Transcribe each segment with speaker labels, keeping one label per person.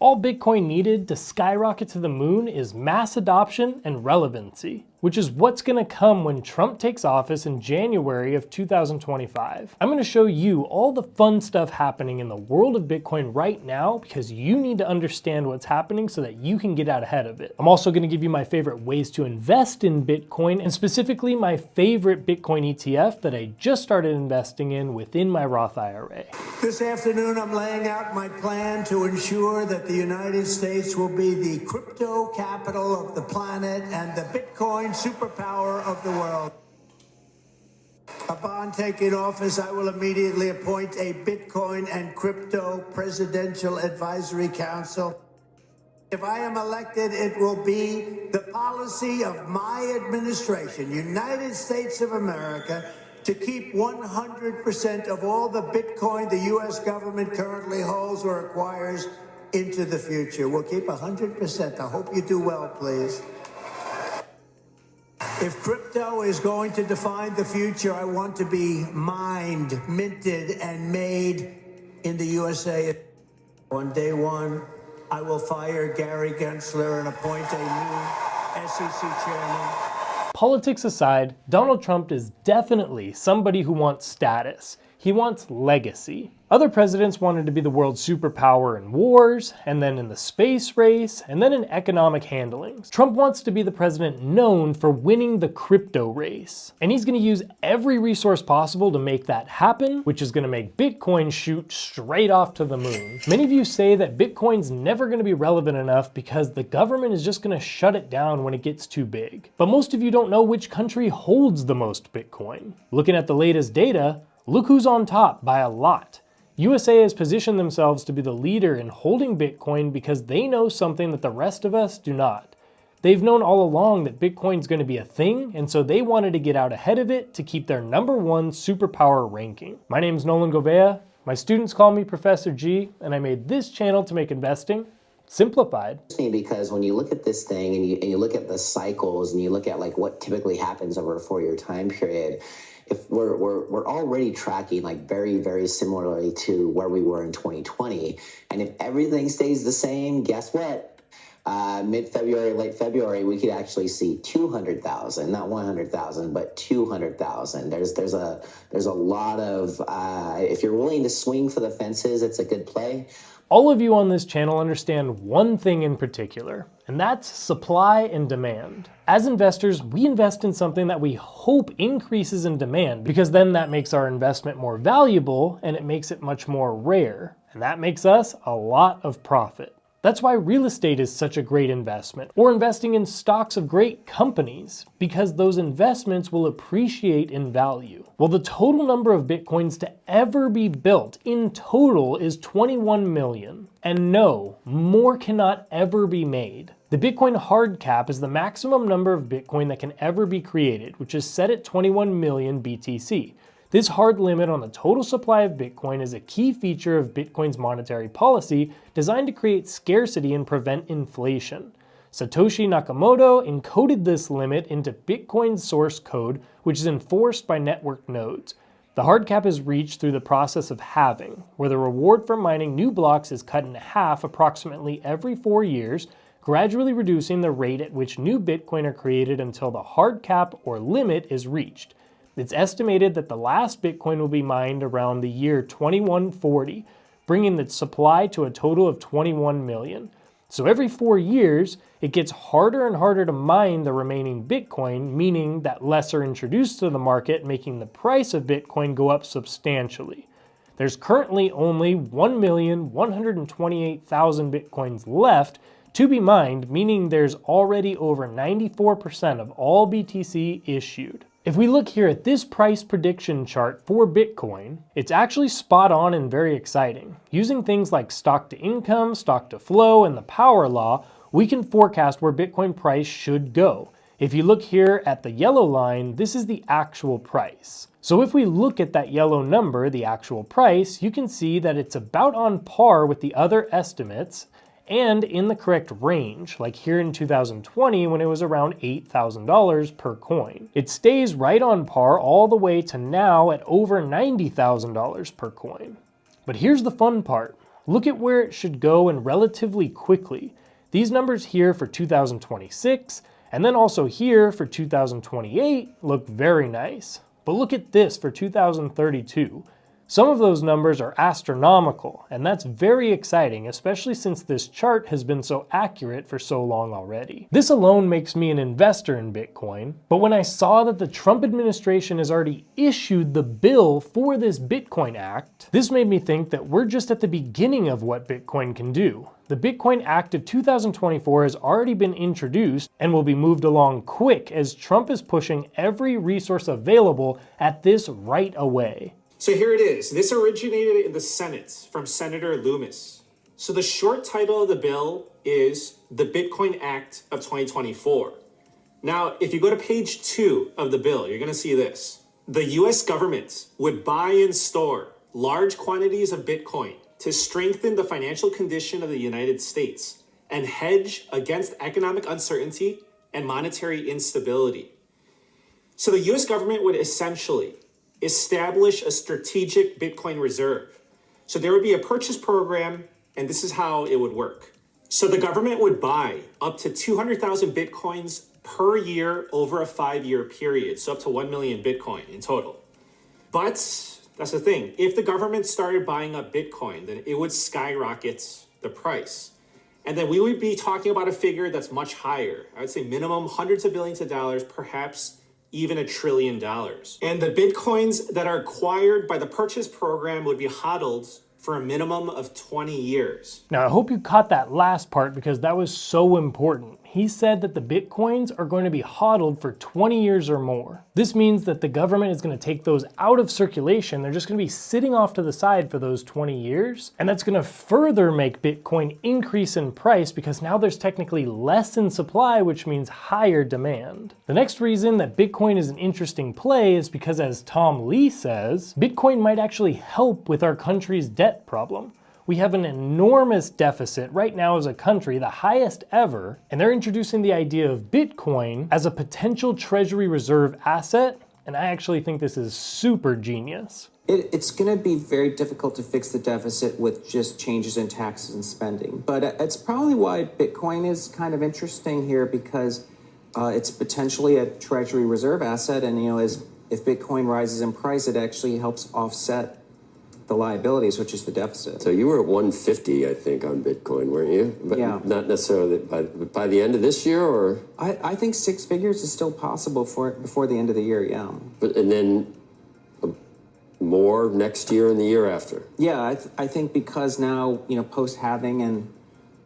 Speaker 1: All Bitcoin needed to skyrocket to the moon is mass adoption and relevancy, which is what's going to come when Trump takes office in January of 2025. I'm going to show you all the fun stuff happening in the world of Bitcoin right now because you need to understand what's happening so that you can get out ahead of it. I'm also going to give you my favorite ways to invest in Bitcoin and specifically my favorite Bitcoin ETF that I just started investing in within my Roth IRA.
Speaker 2: This afternoon, I'm laying out my plan to ensure that the United States will be the crypto capital of the planet and the Bitcoin superpower of the world. Upon taking office, I will immediately appoint a Bitcoin and Crypto Presidential Advisory Council. If I am elected, it will be the policy of my administration, United States of America, to keep 100% of all the Bitcoin the U.S. government currently holds or acquires into the future. We'll keep 100%. I hope you do well, please. If crypto is going to define the future, I want to be mined, minted, and made in the USA. On day one, I will fire Gary Gensler and appoint a new SEC chairman.
Speaker 1: Politics aside, Donald Trump is definitely somebody who wants status. He wants legacy. Other presidents wanted to be the world's superpower in wars, and then in the space race, and then in economic handlings. Trump wants to be the president known for winning the crypto race. And he's going to use every resource possible to make that happen, which is going to make Bitcoin shoot straight off to the moon. Many of you say that Bitcoin's never going to be relevant enough because the government is just going to shut it down when it gets too big. But most of you don't know which country holds the most Bitcoin. Looking at the latest data, look who's on top by a lot. USA has positioned themselves to be the leader in holding Bitcoin because they know something that the rest of us do not. They've known all along that Bitcoin's going to be a thing, and so they wanted to get out ahead of it to keep their #1 superpower ranking. My name is Nolan Govea. My students call me Professor G, and I made this channel to make investing simplified.
Speaker 3: Because when you look at this thing and you look at the cycles and you look at like what typically happens over a 4-year time period, if we're already tracking like very similarly to where we were in 2020, and if everything stays the same, guess what? Mid-February, late February, we could actually see 200,000, not 100,000, but 200,000. There's a lot of if you're willing to swing for the fences, it's a good play.
Speaker 1: All of you on this channel understand one thing in particular, and that's supply and demand. As investors, we invest in something that we hope increases in demand because then that makes our investment more valuable and it makes it much more rare, and that makes us a lot of profit. That's why real estate is such a great investment, or investing in stocks of great companies, because those investments will appreciate in value. Well, the total number of Bitcoins to ever be built in total is 21 million. And no, more cannot ever be made. The Bitcoin hard cap is the maximum number of Bitcoin that can ever be created, which is set at 21 million BTC. This hard limit on the total supply of Bitcoin is a key feature of Bitcoin's monetary policy designed to create scarcity and prevent inflation. Satoshi Nakamoto encoded this limit into Bitcoin's source code, which is enforced by network nodes. The hard cap is reached through the process of halving, where the reward for mining new blocks is cut in half approximately every 4 years, gradually reducing the rate at which new Bitcoin are created until the hard cap or limit is reached. It's estimated that the last Bitcoin will be mined around the year 2140, bringing the supply to a total of 21 million. So every 4 years, it gets harder and harder to mine the remaining Bitcoin, meaning that less are introduced to the market, making the price of Bitcoin go up substantially. There's currently only 1,128,000 Bitcoins left to be mined, meaning there's already over 94% of all BTC issued. If we look here at this price prediction chart for Bitcoin, it's actually spot on and very exciting. Using things like stock to income, stock to flow, and the power law, we can forecast where Bitcoin price should go. If you look here at the yellow line, this is the actual price. So if we look at that yellow number, the actual price, you can see that it's about on par with the other estimates and in the correct range, like here in 2020 when it was around $8,000 per coin. It stays right on par all the way to now at over $90,000 per coin. But here's the fun part. look at where it should go and relatively quickly. These numbers here for 2026, and then also here for 2028 look very nice. But look at this for 2032. Some of those numbers are astronomical, and that's very exciting, especially since this chart has been so accurate for so long already. This alone makes me an investor in Bitcoin, but when I saw that the Trump administration has already issued the bill for this Bitcoin Act, this made me think that we're just at the beginning of what Bitcoin can do. The Bitcoin Act of 2024 has already been introduced and will be moved along quick as Trump is pushing every resource available at this right away.
Speaker 4: So here it is. This originated in the Senate from Senator Loomis. So the short title of the bill is the Bitcoin Act of 2024. Now, if you go to page 2 of the bill, you're going to see this. The U.S. government would buy and store large quantities of Bitcoin to strengthen the financial condition of the United States and hedge against economic uncertainty and monetary instability. So the U.S. government would essentially establish a strategic Bitcoin reserve. So there would be a purchase program, and this is how it would work. So the government would buy up to 200,000 Bitcoins per year over a 5-year period, so up to 1 million Bitcoin in total. But that's the thing. If the government started buying up Bitcoin, then it would skyrocket the price. And then we would be talking about a figure that's much higher. I would say minimum hundreds of billions of dollars, perhaps even $1 trillion. And the Bitcoins that are acquired by the purchase program would be hodled for a minimum of 20 years.
Speaker 1: Now, I hope you caught that last part because that was so important. He said that the Bitcoins are going to be hodled for 20 years or more. This means that the government is going to take those out of circulation. They're just going to be sitting off to the side for those 20 years. And that's going to further make Bitcoin increase in price because now there's technically less in supply, which means higher demand. The next reason that Bitcoin is an interesting play is because, as Tom Lee says, Bitcoin might actually help with our country's debt problem. We have an enormous deficit right now as a country, the highest ever, and they're introducing the idea of Bitcoin as a potential treasury reserve asset, and I actually think this is super genius.
Speaker 5: It's going to be very difficult to fix the deficit with just changes in taxes and spending, but it's probably why Bitcoin is kind of interesting here because it's potentially a treasury reserve asset, and if Bitcoin rises in price, it actually helps offset the liabilities, which is the deficit.
Speaker 6: So you were at 150, I think, on Bitcoin, weren't you? But
Speaker 5: yeah.
Speaker 6: Not necessarily by the end of this year, or?
Speaker 5: I think 6 figures is still possible for it before the end of the year, yeah.
Speaker 6: And then more next year and the year after?
Speaker 5: Yeah, I think because now, post-halving and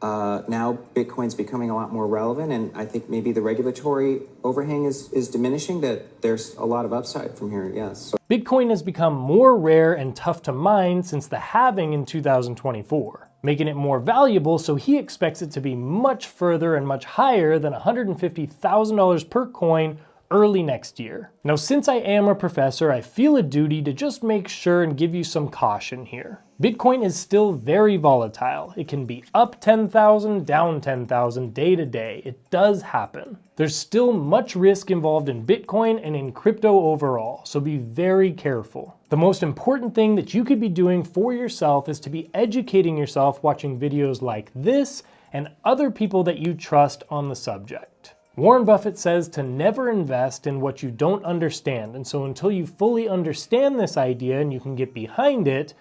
Speaker 5: now Bitcoin's becoming a lot more relevant, and I think maybe the regulatory overhang is diminishing, that there's a lot of upside from here, yes.
Speaker 1: Bitcoin has become more rare and tough to mine since the halving in 2024, making it more valuable, so he expects it to be much further and much higher than $150,000 per coin early next year. Now, since I am a professor, I feel a duty to just make sure and give you some caution here. Bitcoin is still very volatile. It can be up 10,000, down 10,000 day to day. It does happen. There's still much risk involved in Bitcoin and in crypto overall, so be very careful. The most important thing that you could be doing for yourself is to be educating yourself watching videos like this and other people that you trust on the subject. Warren Buffett says to never invest in what you don't understand, and so until you fully understand this idea and you can get behind it,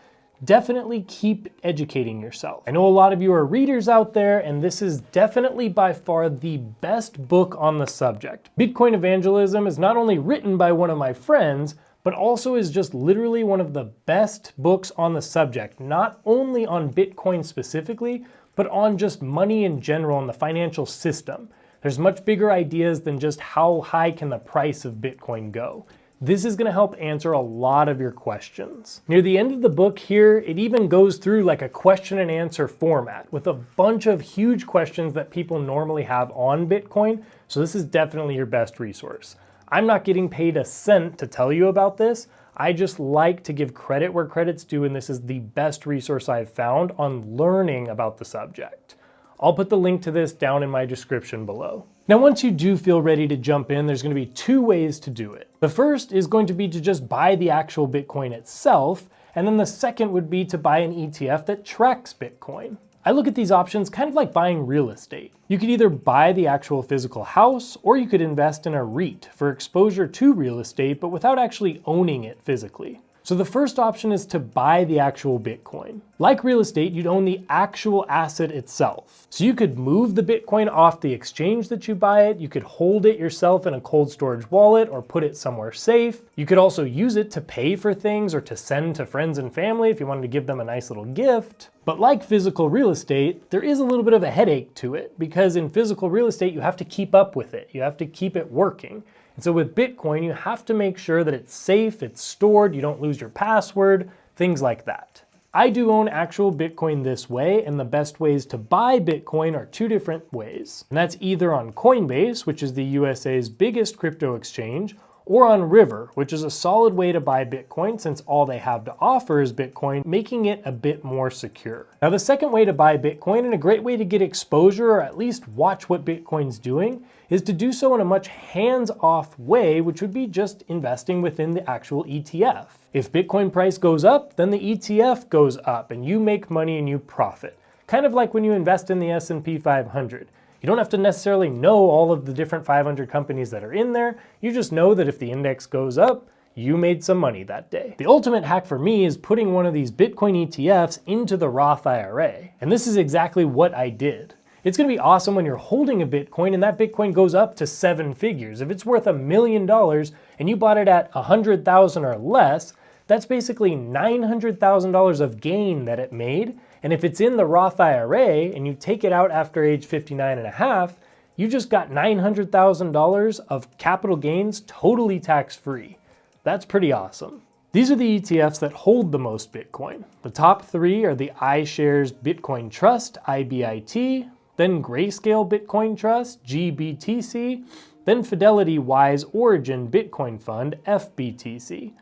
Speaker 1: definitely keep educating yourself. I know a lot of you are readers out there, and this is definitely by far the best book on the subject. Bitcoin Evangelism is not only written by one of my friends, but also is just literally one of the best books on the subject, not only on Bitcoin specifically, but on just money in general and the financial system. There's much bigger ideas than just how high can the price of Bitcoin go. This is going to help answer a lot of your questions. Near the end of the book here, it even goes through like a question and answer format with a bunch of huge questions that people normally have on Bitcoin, so this is definitely your best resource. I'm not getting paid a cent to tell you about this. I just like to give credit where credit's due, and this is the best resource I've found on learning about the subject. I'll put the link to this down in my description below. Now, once you do feel ready to jump in, there's going to be 2 ways to do it. The first is going to be to just buy the actual Bitcoin itself, and then the second would be to buy an ETF that tracks Bitcoin. I look at these options kind of like buying real estate. You could either buy the actual physical house, or you could invest in a REIT for exposure to real estate, but without actually owning it physically. So the first option is to buy the actual Bitcoin. Like real estate, you'd own the actual asset itself. So you could move the Bitcoin off the exchange that you buy it, you could hold it yourself in a cold storage wallet or put it somewhere safe. You could also use it to pay for things or to send to friends and family if you wanted to give them a nice little gift. But like physical real estate, there is a little bit of a headache to it, because in physical real estate, you have to keep up with it. You have to keep it working. And so with Bitcoin, you have to make sure that it's safe, it's stored, you don't lose your password, things like that. I do own actual Bitcoin this way, and the best ways to buy Bitcoin are two different ways. And that's either on Coinbase, which is the USA's biggest crypto exchange, or on River, which is a solid way to buy Bitcoin since all they have to offer is Bitcoin, making it a bit more secure. Now, the second way to buy Bitcoin, and a great way to get exposure or at least watch what Bitcoin's doing, is to do so in a much hands-off way, which would be just investing within the actual ETF. If Bitcoin price goes up, then the ETF goes up and you make money and you profit. Kind of like when you invest in the S&P 500. You don't have to necessarily know all of the different 500 companies that are in there. You just know that if the index goes up, you made some money that day. The ultimate hack for me is putting one of these Bitcoin ETFs into the Roth IRA. And this is exactly what I did. It's gonna be awesome when you're holding a Bitcoin and that Bitcoin goes up to 7 figures. If it's worth $1 million and you bought it at 100,000 or less, that's basically $900,000 of gain that it made. And if it's in the Roth IRA and you take it out after age 59 and a half, you just got $900,000 of capital gains totally tax-free. That's pretty awesome. These are the ETFs that hold the most Bitcoin. The top three are the iShares Bitcoin Trust, IBIT, then Grayscale Bitcoin Trust, GBTC, then Fidelity Wise Origin Bitcoin Fund, FBTC.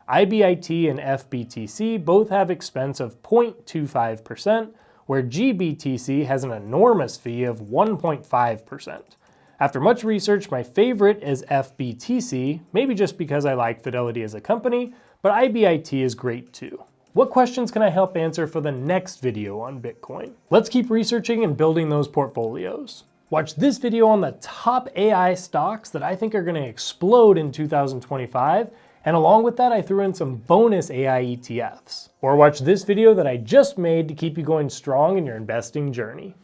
Speaker 1: IBIT and FBTC both have expense of 0.25%, where GBTC has an enormous fee of 1.5%. After much research, my favorite is FBTC, maybe just because I like Fidelity as a company, but IBIT is great too. What questions can I help answer for the next video on Bitcoin? Let's keep researching and building those portfolios. Watch this video on the top AI stocks that I think are going to explode in 2025, and along with that, I threw in some bonus AI ETFs. Or watch this video that I just made to keep you going strong in your investing journey.